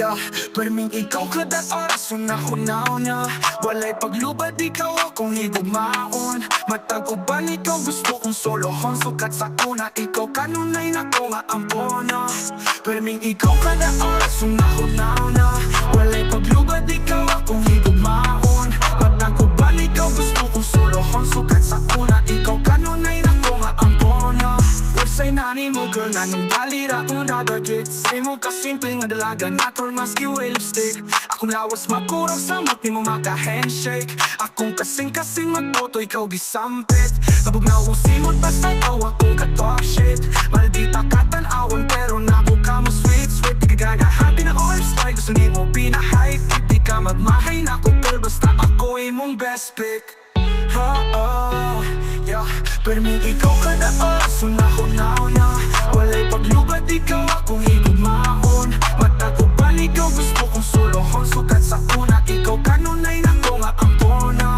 Yeah, perming ikaw kada oras una-unaw niya. Walay paglubad, ikaw akong higugmaon. Matag-uban, ikaw gusto kong solohon. Sukat sa una, ikaw kanunay na ko nga ampona. Perming ikaw kada oras una-unaw niya. Walay paglubad, ikaw akong higugmaon. Matag-uban, ikaw gusto kong solohon. Sukat sa una, ikaw kanunay na ko nga ampona. Say nani mo girl, nanong balira kung nadagit. Say mo kasimple nga dalaga, natol maski way lipstick. Akong lawas makurang sa mat, di mo maka-handshake. Akong kasing-kasing magboto, ikaw gisampit. Kabog na akong simot, basta ikaw akong ka-talk shit. Maldita katanawan, pero naku ka mo sweet. Di ka ganahabi na all style, gusto ni mo pinahide. Di ka magmahay na ko, pero basta ako imong best pick. Yeah, perming ikaw kada oras una-unaw niya. Walay paglubad, ikaw akong higugmaon. Matag-uban, ikaw gusto kong solohon. Sukat sa una, ikaw kanunay na ko nga ampona.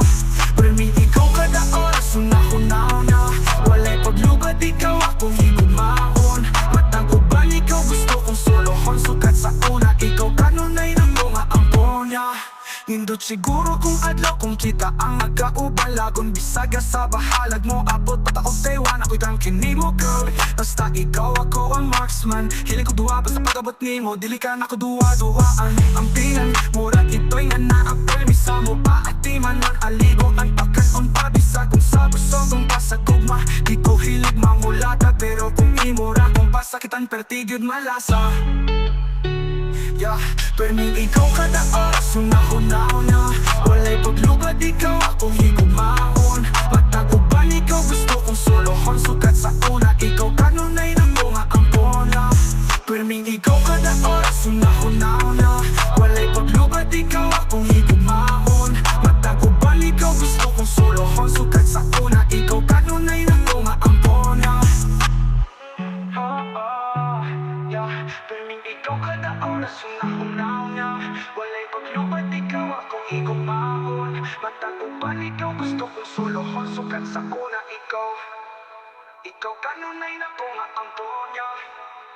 Perming ikaw kada oras una-unaw niya. Walay paglubad, ikaw akong higugmaon. Matag-uban, ikaw gusto kong solohon. Sukat sa una, ikaw kanunay na ko nga ampona. Nindot siguro kung adlaw kung kita ang nagkaubalagon. Bisaga sa bahalag mo, abot pataog Taiwan. Ako'y tangkini mo girl, basta ikaw ako ang marksman. Hiling ko duwa, basta pag-abot ni mo, dili ka na ko duwa-duwaan. Ang pingan, murag ito'y nga na-apel. Misa mo pa at di man ang aligo. Ang pagkaon pa, bisag kung sa busog kung pasagugma. Di ko hilig mangulata, pero kung imura kung pasakitan, pertigid malasa. Yeah, perming ikaw kada oras una-unaw niya. Walay paglubad, ikaw akong higugmaon. Matag-uban, ikaw gusto kong solohon. Sukat sa una, ikaw kanunay na ko nga ampona. Perming ikaw kada oras una-unaw niya. Walay paglubad, ikaw akong higugmaon. Matag-uban, ikaw gusto kong solohon. Sukat sa una, ikaw kanunay na ko nga ampona. Perming ikaw kada oras una-unaw niya. Walay paglubad, ikaw akong higugmaon. Matag-uban, ikaw gusto kong solohon. Sukat sa una, ikaw kanunay na ko nga ampona.